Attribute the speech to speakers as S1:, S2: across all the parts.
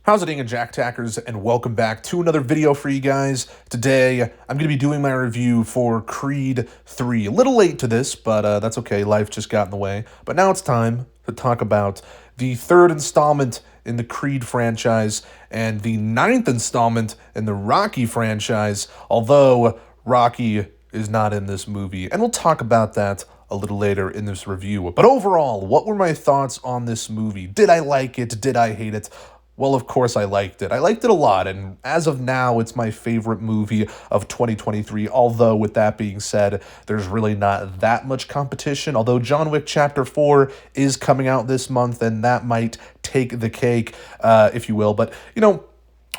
S1: How's it going, Jack Tackers, and welcome back to another video for you guys. Today, I'm going to be doing my review for Creed 3. A little late to this, but that's okay. Life just got in the way. But now it's time to talk about the third installment in the Creed franchise and the ninth installment in the Rocky franchise, although Rocky is not in this movie. And we'll talk about that a little later in this review. But overall, what were my thoughts on this movie? Did I like it? Did I hate it? Well, of course I liked it. I liked it a lot, and as of now, it's my favorite movie of 2023, although with that being said, there's really not that much competition, although John Wick Chapter 4 is coming out this month, and that might take the cake, if you will, but,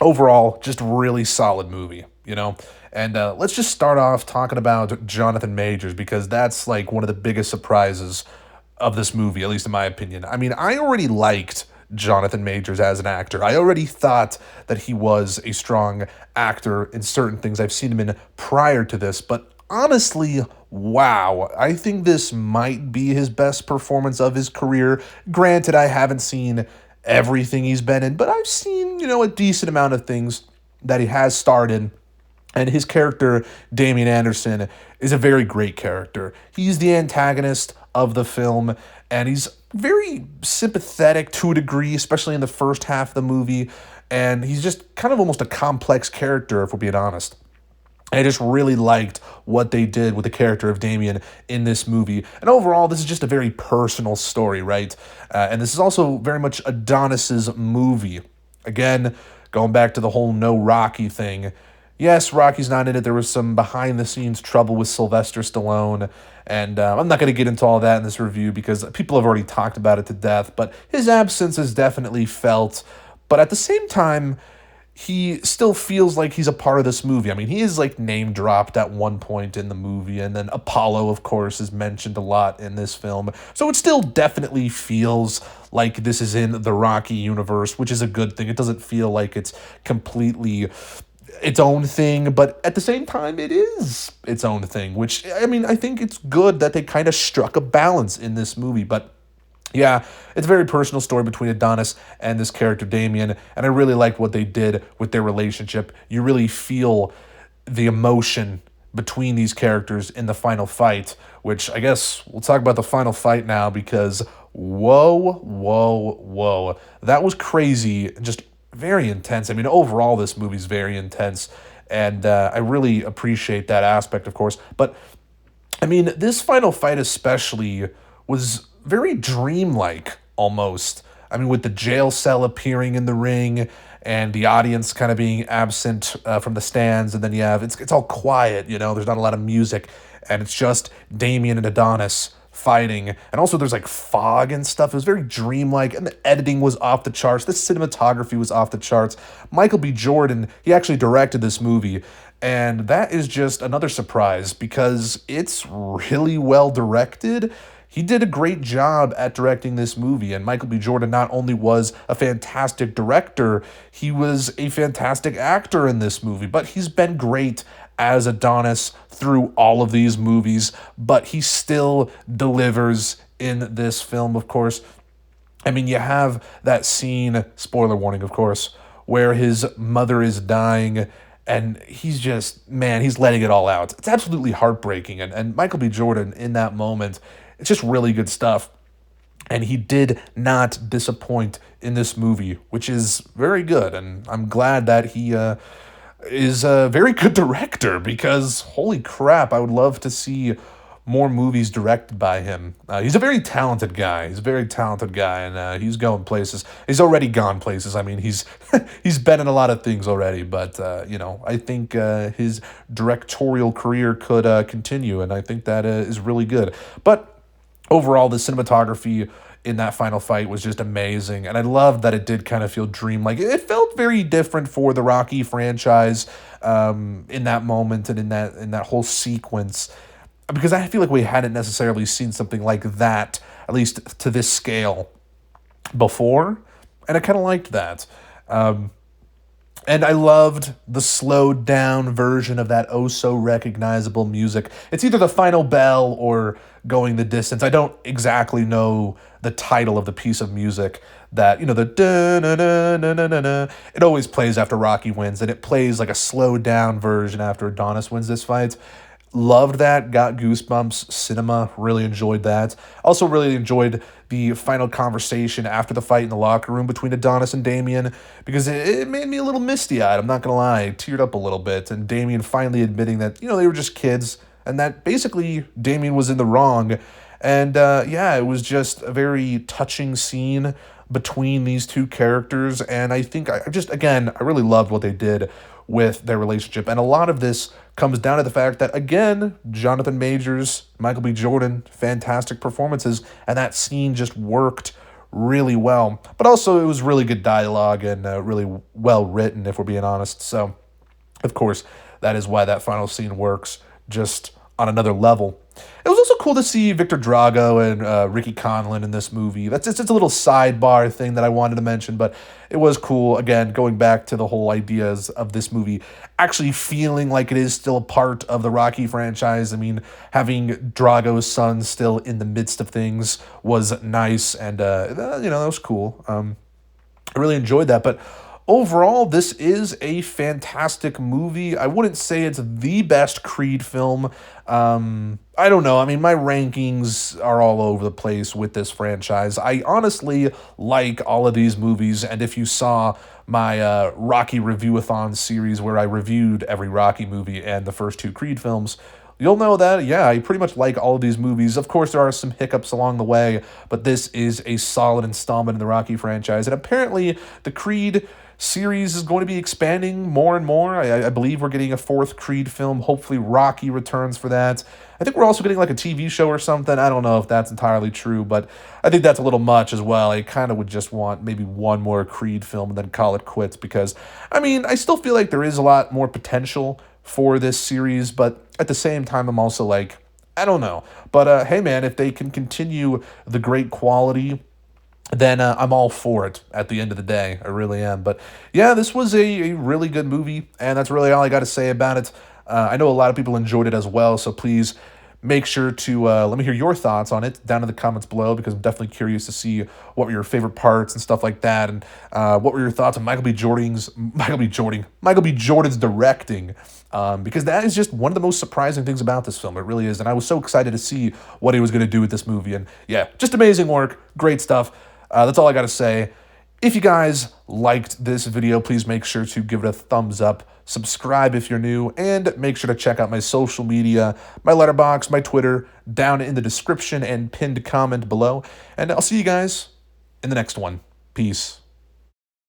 S1: overall, just really solid movie. And let's just start off talking about Jonathan Majors, because that's like one of the biggest surprises of this movie, at least in my opinion. I mean, I already liked Jonathan Majors as an actor. I already thought that he was a strong actor in certain things I've seen him in prior to this, but honestly, wow, I think this might be his best performance of his career. Granted, I haven't seen everything he's been in, but I've seen, a decent amount of things that he has starred in. And his character, Damian Anderson, is a very great character. He's the antagonist of the film, and he's very sympathetic to a degree, especially in the first half of the movie. And he's just kind of almost a complex character, if we're being honest. I just really liked what they did with the character of Damien in this movie. And overall, this is just a very personal story, right? And this is also very much Adonis's movie. Again, going back to the whole no Rocky thing. Yes, Rocky's not in it. There was some behind-the-scenes trouble with Sylvester Stallone, and I'm not going to get into all that in this review because people have already talked about it to death, but his absence is definitely felt. But at the same time, he still feels like he's a part of this movie. I mean, he is like name-dropped at one point in the movie, and then Apollo, of course, is mentioned a lot in this film. So it still definitely feels like this is in the Rocky universe, which is a good thing. It doesn't feel like it's completely its own thing, but at the same time, it is its own thing, which, I mean, I think it's good that they kind of struck a balance in this movie, but yeah, it's a very personal story between Adonis and this character, Damien, and I really liked what they did with their relationship. You really feel the emotion between these characters in the final fight, which I guess we'll talk about the final fight now because whoa. That was crazy, just very intense. I mean, overall, this movie's very intense, and I really appreciate that aspect, of course. But, I mean, this final fight especially was very dreamlike, almost. I mean, with the jail cell appearing in the ring and the audience kind of being absent from the stands, and then you have, it's all quiet, there's not a lot of music, and it's just Damien and Adonis fighting, and also there's like fog and stuff. It was very dreamlike, and the editing was off the charts. The cinematography was off the charts. Michael B. Jordan, he actually directed this movie, and that is just another surprise because it's really well directed. He did a great job at directing this movie, and Michael B. Jordan not only was a fantastic director, he was a fantastic actor in this movie, but he's been great as Adonis through all of these movies, but he still delivers in this film, of course. I mean, you have that scene, spoiler warning, of course, where his mother is dying, and he's just, man, he's letting it all out. It's absolutely heartbreaking, and Michael B. Jordan, in that moment, it's just really good stuff. And he did not disappoint in this movie, which is very good, and I'm glad that he is a very good director because, holy crap, I would love to see more movies directed by him. He's a very talented guy. And he's going places. He's already gone places. I mean, he's he's been in a lot of things already, but, I think his directorial career could continue, and I think that is really good. But overall, the cinematography in that final fight was just amazing, and I loved that it did kind of feel dreamlike. It felt very different for the Rocky franchise in that moment and in that whole sequence, because I feel like we hadn't necessarily seen something like that, at least to this scale, before, and I kind of liked that. And I loved the slowed down version of that oh so recognizable music. It's either the final bell or going the distance. I don't exactly know the title of the piece of music that, the da na na na na na. It always plays after Rocky wins, and it plays like a slowed down version after Adonis wins this fight. Loved that, got goosebumps, cinema, really enjoyed that. Also really enjoyed the final conversation after the fight in the locker room between Adonis and Damien, because it made me a little misty-eyed, I'm not gonna lie. I teared up a little bit, and Damien finally admitting that, they were just kids, and that basically Damien was in the wrong. And yeah, it was just a very touching scene between these two characters, and I think I really loved what they did with their relationship. And a lot of this comes down to the fact that, again, Jonathan Majors, Michael B. Jordan, fantastic performances, and that scene just worked really well. But also, it was really good dialogue and really well written, if we're being honest. So, of course, that is why that final scene works just on another level. It was also cool to see Victor Drago and Ricky Conlon in this movie. That's just a little sidebar thing that I wanted to mention, but it was cool. Again, going back to the whole ideas of this movie actually feeling like it is still a part of the Rocky franchise. I mean, having Drago's son still in the midst of things was nice, and that was cool. I really enjoyed that, but overall, this is a fantastic movie. I wouldn't say it's the best Creed film. I don't know. I mean, my rankings are all over the place with this franchise. I honestly like all of these movies, and if you saw my Rocky Review-a-thon series where I reviewed every Rocky movie and the first two Creed films, you'll know that, yeah, I pretty much like all of these movies. Of course, there are some hiccups along the way, but this is a solid installment in the Rocky franchise. And apparently, the Creed series is going to be expanding more and more. I believe we're getting a fourth Creed film. Hopefully, Rocky returns for that. I think we're also getting like a TV show or something. I don't know if that's entirely true, but I think that's a little much as well. I kind of would just want maybe one more Creed film and then call it quits, because, I mean, I still feel like there is a lot more potential for this series, but at the same time, I'm also like, I don't know. But hey, man, if they can continue the great quality, then I'm all for it at the end of the day. I really am. But yeah, this was a really good movie, and that's really all I got to say about it. I know a lot of people enjoyed it as well, so please make sure to let me hear your thoughts on it down in the comments below, because I'm definitely curious to see what were your favorite parts and stuff like that, and what were your thoughts on Michael B. Jordan's directing, because that is just one of the most surprising things about this film. It really is, and I was so excited to see what he was going to do with this movie, and yeah, just amazing work, great stuff. That's all I got to say. If you guys liked this video, please make sure to give it a thumbs up, subscribe if you're new, and make sure to check out my social media, my letterbox, my Twitter, down in the description and pinned comment below. And I'll see you guys in the next one. Peace.